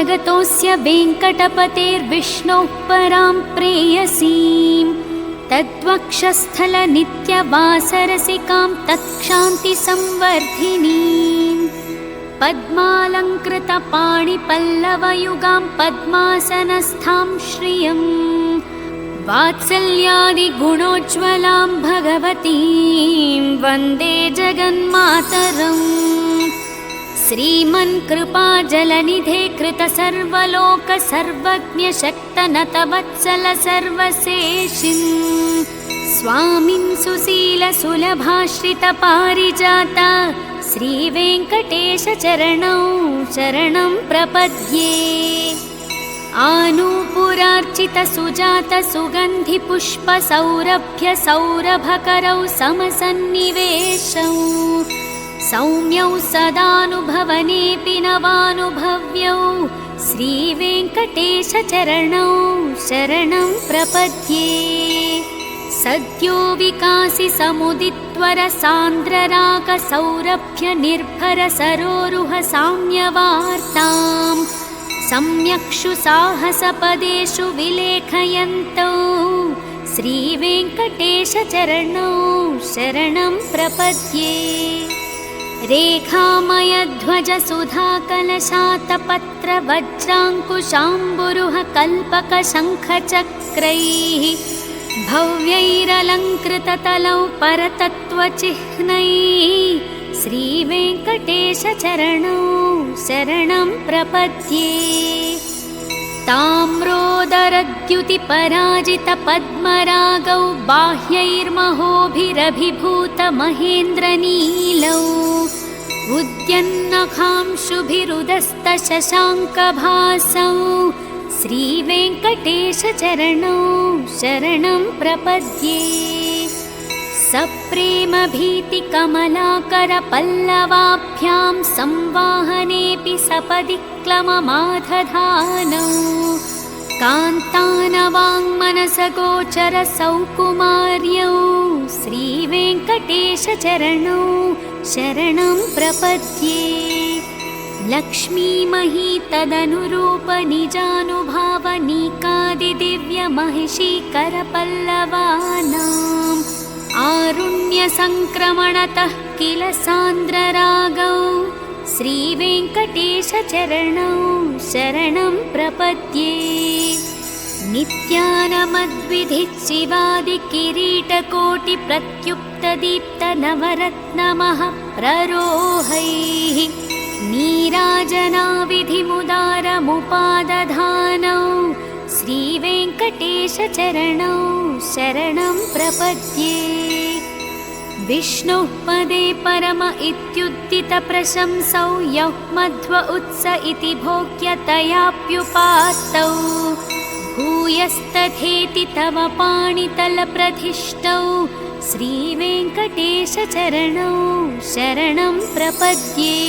जगतोऽस्य वेङ्कटपतेर्विष्णोः परां प्रेयसीं तद्वक्षस्थलनित्यवासरसिकां तत्क्षान्तिसंवर्धिनीं पद्मालङ्कृतपाणिपल्लवयुगां पद्मासनस्थां श्रियं वात्सल्यादिगुणोज्ज्वलां भगवतीं वन्दे जगन्मातरम्। श्रीमन्कृपाजलनिधे कृतसर्वलोकसर्वज्ञशक्तनतवत्सल सर्वशेषिं स्वामिन् सुशीलसुलभाश्रितपारिजाता श्रीवेङ्कटेशचरणौ शरणं प्रपद्ये। आनूपुरार्चितसुजातसुगन्धिपुष्पसौरभ्यसौरभकरौ समसन्निवेशौ सौम्यौ सदानुभवनेऽपि नवानुभव्यौ श्रीवेङ्कटेशचरणौ शरणं प्रपद्ये। सद्यो विकासि समुदित्वरसान्द्ररागसौरभ्यनिर्भरसरोरुह साम्यवार्तां सम्यक्षु साहसपदेषु विलेखयन्तौ श्रीवेङ्कटेशचरणौ शरणं प्रपद्ये। रेखामयध्वजसुधाकलशातपत्रवज्राङ्कुशाम्बुरुह कल्पकशङ्खचक्रैः भव्यैरलङ्कृततलौ परतत्त्वचिह्नैः श्रीवेङ्कटेशचरणौ शरणं प्रपद्ये। ताम्रोदरद्युतिपराजितपद्मरागौ बाह्यैर्महोभिरभिभूतमहेन्द्रनीलौ उद्यन्नखांशुभिरुदस्तशशाङ्कभासौ श्रीवेङ्कटेशचरणौ शरणं प्रपद्ये। सप्रेमभीतिकमलाकरपल्लवाभ्यां संवाहनेऽपि सपदि क्लममाधधानौ कान्तानवाङ्मनसगोचरसौकुमार्यौ श्रीवेङ्कटेशचरणौ शरणं प्रपद्ये। लक्ष्मीमही तदनुरूपनिजानुभावनीकादिदिव्यमहिषीकरपल्लवानाम् आरुण्यसङ्क्रमणतः किल सान्द्ररागौ श्रीवेङ्कटेशचरणौ शरणं प्रपद्ये। नित्यानमद्विधिच्चिवादिकिरीटकोटिप्रत्युक्तदीप्तनवरत्नमः प्ररोहैः नीराजनाविधिमुदारमुपादधानौ श्रीवेङ्कटेशचरणौ शरणं प्रपद्ये। विष्णुः पदे परम इत्युत्थितप्रशंसौ यः मध्व उत्स इति भोग्यतयाप्युपात्तौ भूयस्तथेति तव पाणितलप्रधिष्ठौ श्रीवेङ्कटेशचरणौ शरणं प्रपद्ये।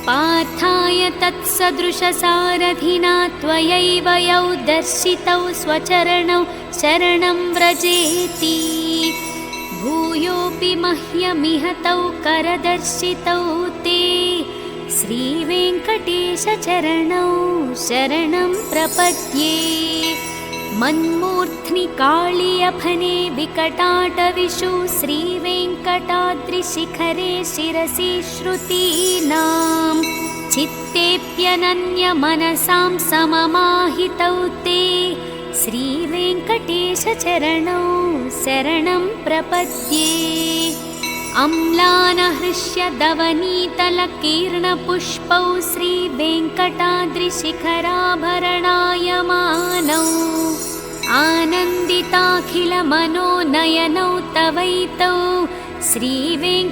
पार्थाय तत्सदृशसारथिना त्वयैव यौ दर्शितौ स्वचरणौ शरणं व्रजेति भूयोऽपि मह्यमिह तौ करदर्शितौ ते श्रीवेङ्कटेशचरणौ शरणं प्रपद्ये। मन्मूर्ध्नि काळियफने विकटाटविषु श्रीवेङ्कटाद्रिशिखरे शिरसि श्रुतीनां चित्तेऽप्यनन्यमनसां सममाहितौ ते श्रीवेङ्कटेशचरणौ शरणं प्रपद्ये। अम्लानहृष्यदवनीतलकीर्णपुष्पौ श्रीवेङ्कटाद्रिशिखराभरणायमानौ आनन्दिताखिलमनोनयनौ तवैतौ श्रीवेङ्कटेशचरणौ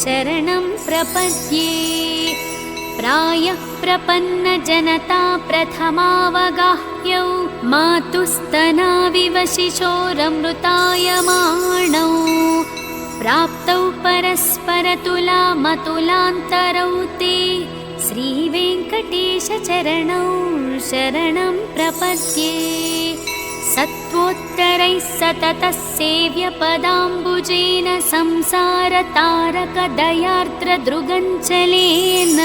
शरणं प्रपद्ये। प्रायः प्रपन्नजनता प्रथमावगाह्यौ मातुस्तनाविव शिशोरमृतायमाणौ प्राप्तौ परस्परतुलामतुलान्तरौ ते श्रीवेङ्कटेशचरणौ शरणं प्रपद्ये। सत्त्वोत्तरैः सततः सेव्यपदाम्बुजेन संसारतारकदयार्द्रदृगञ्चलेन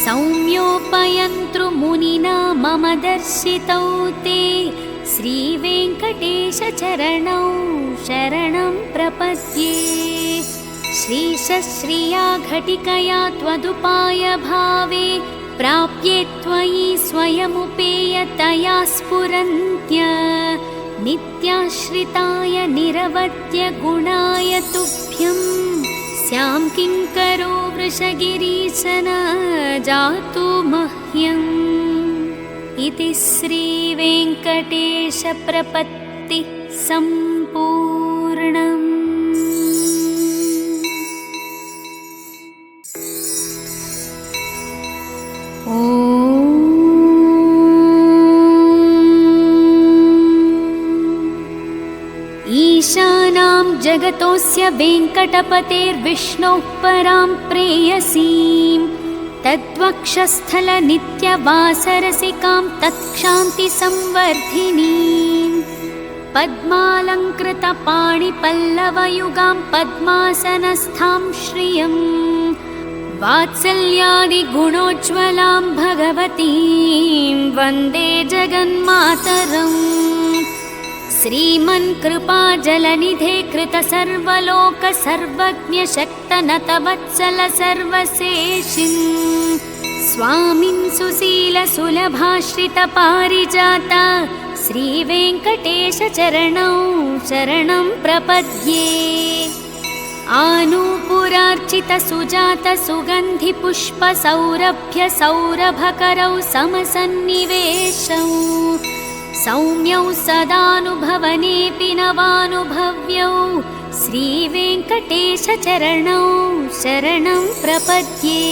सौम्योपयन्तृमुनिना मम दर्शितौ ते श्रीवेङ्कटेशचरणौ शरणं प्रपद्ये। श्रीशश्रिया घटिकया त्वदुपायभावे प्राप्ये त्वयि स्वयमुपेयतया स्फुरन्त्य नित्याश्रिताय निरवद्य गुणाय तुभ्यं स्यां किङ्करो वृषगिरीश न जातु मह्यम्। इति श्रीवेङ्कटेशप्रपत्ति सम्पूर्णम्। ईशानां जगतोऽस्य वेङ्कटपतेर्विष्णोः परां प्रेयसीं तद्वक्षस्थलनित्यवासरसिकां तत्क्षान्तिसंवर्धिनीं पद्मालङ्कृतपाणिपल्लवयुगां पद्मासनस्थां श्रियं वात्सल्यादिगुणोज्ज्वलां भगवतीं वन्दे जगन्मातरम्। श्रीमन्कृपाजलनिधे कृतसर्वलोकसर्वज्ञशक्तनतवत्सल सर्वशेषिं स्वामिन् सुशीलसुलभाश्रितपारिजाता श्रीवेङ्कटेशचरणौ शरणं प्रपद्ये। आनूपुरार्चितसुजातसुगन्धिपुष्पसौरभ्यसौरभकरौ समसन्निवेशौ सौम्यौ सदानुभवनेऽपि नवानुभव्यौ श्रीवेङ्कटेशचरणौ शरणं प्रपद्ये।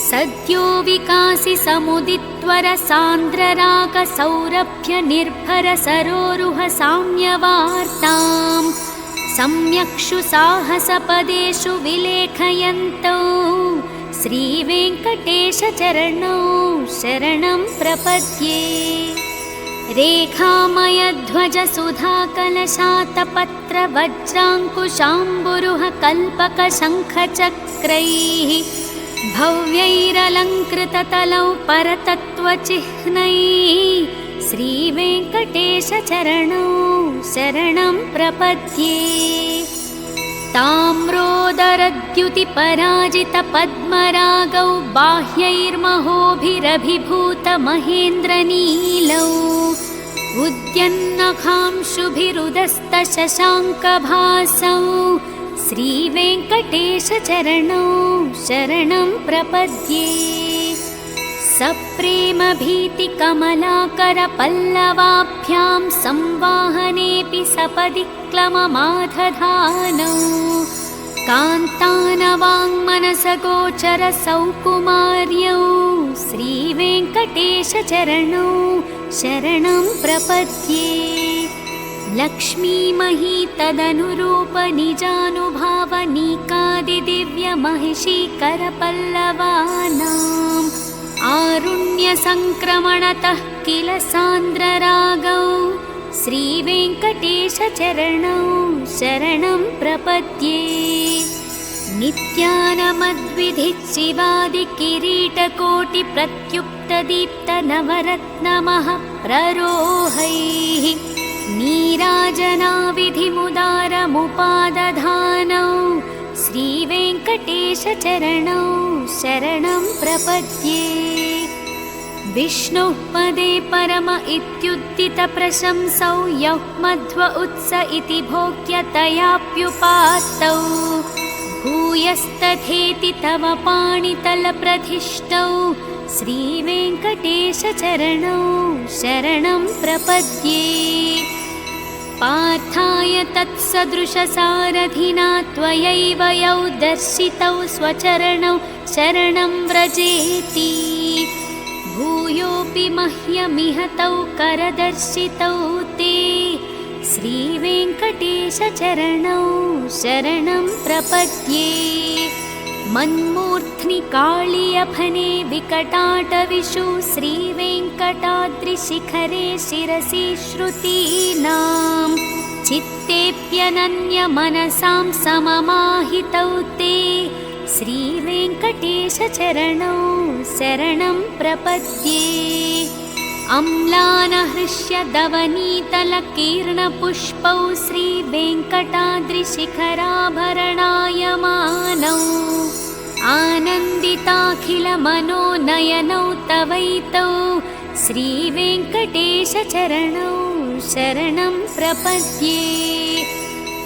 सद्यो विकासि समुदित्वरसान्द्ररागसौरभ्यनिर्भरसरोरुह साम्यवार्तां सम्यक्षु साहसपदेषु विलेखयन्तौ श्रीवेङ्कटेशचरणौ शरणं प्रपद्ये। रेखामयध्वजसुधाकलशातपत्रवज्राङ्कुशाम्बुरुह कल्पकशङ्खचक्रैः भव्यैरलङ्कृततलौ परतत्त्वचिह्नैः श्रीवेङ्कटेशचरणौ शरणं प्रपद्ये। ताम्रोदरद्युतिपराजितपद्मरागौ बाह्यैर्महोभिरभिभूतमहेन्द्रनीलौ उद्यन्नखांशुभिरुदस्तशशाङ्कभासौ श्रीवेङ्कटेशचरणौ शरणं प्रपद्ये। सप्रेमभीतिकमलाकरपल्लवाभ्यां संवाहनेऽपि सपदि क्लममाधधानौ कान्तानवाङ्मनसगोचरसौकुमार्यौ श्रीवेङ्कटेशचरणौ शरणं प्रपद्ये। लक्ष्मीमही तदनुरूपनिजानुभावनीकादिदिव्यमहिषीकरपल्लवानाम् आरुण्यसङ्क्रमणतः किल सान्द्ररागौ श्रीवेङ्कटेशचरणौ शरणं प्रपद्ये। नित्यानमद्विधिच्चिवादिकिरीटकोटिप्रत्युक्तदीप्तनवरत्नमः प्ररोहैः नीराजनाविधिमुदारमुपादधानौ श्रीवेङ्कटेशचरणौ शरणं प्रपद्ये। विष्णुः पदे परम इत्युत्थितप्रशंसौ यः मध्व उत्स इति भोग्यतयाप्युपात्तौ भूयस्तथेति तव पाणितलप्रधिष्ठौ श्रीवेङ्कटेशचरणौ शरणं प्रपद्ये। पार्थाय तत्सदृशसारथिना त्वयैव यौ दर्शितौ स्वचरणौ शरणं व्रजेति भूयोऽपि मह्यमिह तौ करदर्शितौ ते श्रीवेङ्कटेशचरणौ शरणं प्रपद्ये। मन्मूर्ध्नि काळियफने विकटाटविषु श्रीवेङ्कटाद्रिशिखरे शिरसि श्रुतीनां चित्तेऽप्यनन्यमनसां सममाहितौ ते श्रीवेङ्कटेशचरणौ शरणं प्रपद्ये। अम्लानहृष्यदवनीतलकीर्णपुष्पौ श्रीवेङ्कटाद्रिशिखराभरणायमानौ आनन्दिताखिलमनोनयनौ तवैतौ श्रीवेङ्कटेशचरणौ शरणं प्रपद्ये।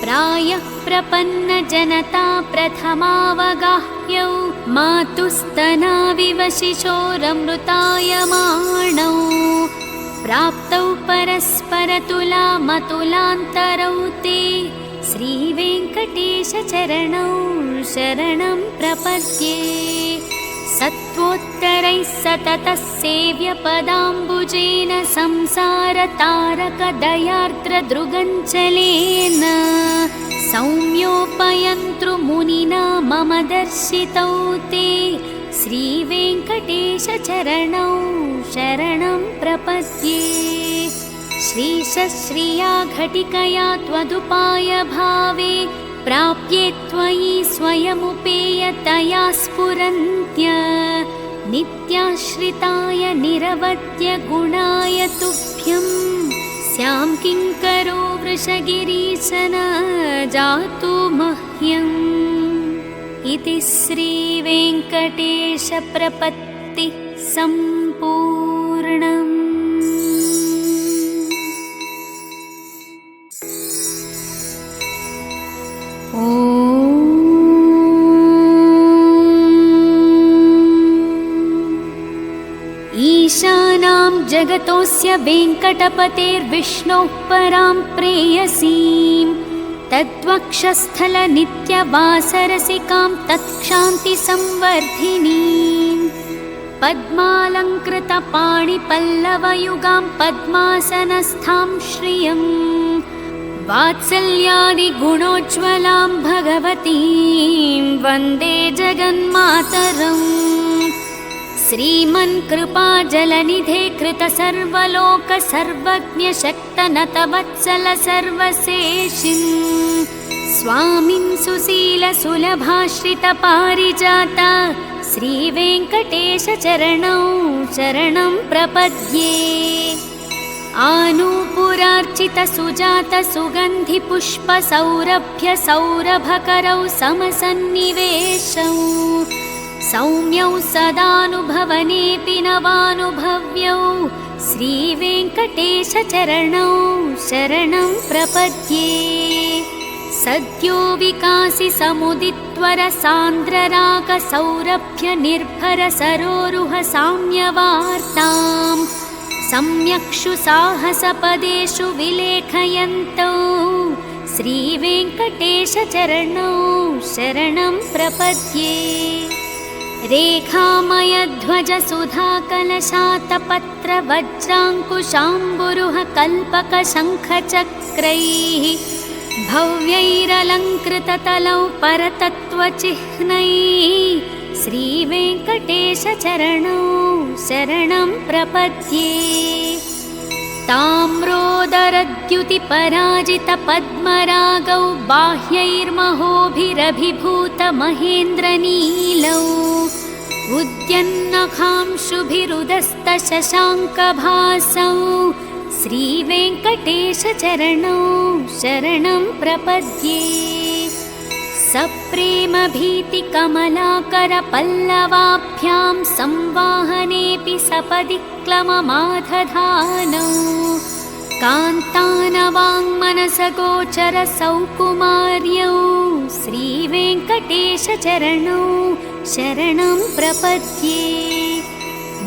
प्रायः प्रपन्नजनता प्रथमावगाह्यौ मातुस्तनाविव शिशोरमृतायमाणौ प्राप्तौ परस्परतुलामतुलान्तरौ ते श्रीवेङ्कटेशचरणौ शरणं प्रपद्ये। सत्त्वोत्तरैः सततः सेव्यपदाम्बुजेन संसारतारकदयार्द्रदृगञ्चलेन सौम्योपयन्तृमुनिना मम दर्शितौ ते श्रीवेङ्कटेशचरणौ शरणं प्रपद्ये। श्रीशश्रिया घटिकया त्वदुपायभावे प्राप्ये त्वयि स्वयमुपेयतया स्फुरन्त्य नित्याश्रिताय निरवद्य गुणाय तुभ्यं स्यां किङ्करो वृषगिरीश न जातु मह्यम्। इति श्रीवेङ्कटेशप्रपत्तिः सम्पूर्णम्। ईशानां जगतोऽस्य वेङ्कटपतेर्विष्णोः परां प्रेयसीं तद्वक्षस्थलनित्यवासरसिकां तत्क्षान्तिसंवर्धिनीं पद्मालङ्कृतपाणिपल्लवयुगां पद्मासनस्थां श्रियं वात्सल्यादिगुणोज्ज्वलां भगवतीं वन्दे जगन्मातरम्। श्रीमन्कृपाजलनिधे कृतसर्वलोकसर्वज्ञशक्तनतवत्सल सर्वशेषिं स्वामिन् सुशीलसुलभाश्रितपारिजाता श्रीवेङ्कटेशचरणौ शरणं प्रपद्ये। आनूपुरार्चितसुजातसुगन्धिपुष्पसौरभ्यसौरभकरौ समसन्निवेशौ सौम्यौ सदानुभवनेऽपि नवानुभव्यौ श्रीवेङ्कटेशचरणौ शरणं प्रपद्ये। सद्यो विकासि समुदित्वरसान्द्ररागसौरभ्यनिर्भरसरोरुह साम्यवार्तां सम्यक्षु साहसपदेषु विलेखयन्तौ श्रीवेङ्कटेशचरणौ शरणं प्रपद्ये। रेखामयध्वजसुधाकलशातपत्रवज्राङ्कुशाम्बुरुह कल्पकशङ्खचक्रैः भव्यैरलङ्कृततलौ परतत्त्वचिह्नैः श्रीवेङ्कटेशचरणौ शरणं प्रपद्ये। ताम्रोदरद्युतिपराजितपद्मरागौ बाह्यैर्महोभिरभिभूतमहेन्द्रनीलौ उद्यन्नखांशुभिरुदस्तशशाङ्कभासौ श्रीवेङ्कटेशचरणौ शरणं प्रपद्ये। सप्रेमभीतिकमलाकरपल्लवाभ्यां संवाहनेऽपि सपदि क्लममाधधानौ कान्तानवाङ्मनसगोचरसौकुमार्यौ श्रीवेङ्कटेशचरणौ शरणं प्रपद्ये।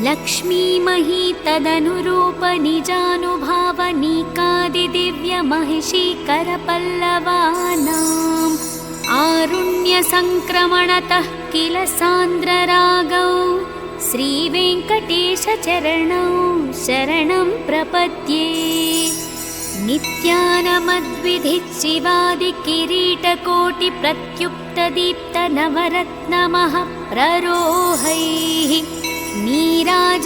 लक्ष्मीमही तदनुरूपनिजानुभावनीकादिदिव्यमहिषीकरपल्लवानाम् आरुण्यसङ्क्रमणतः किल सान्द्ररागौ श्रीवेङ्कटेशचरणौ शरणं प्रपद्ये। नित्यानमद्विधिचिवादिकिरीटकोटिप्रत्युक्तदीप्तनवरत्नमः प्ररोहैः नीराज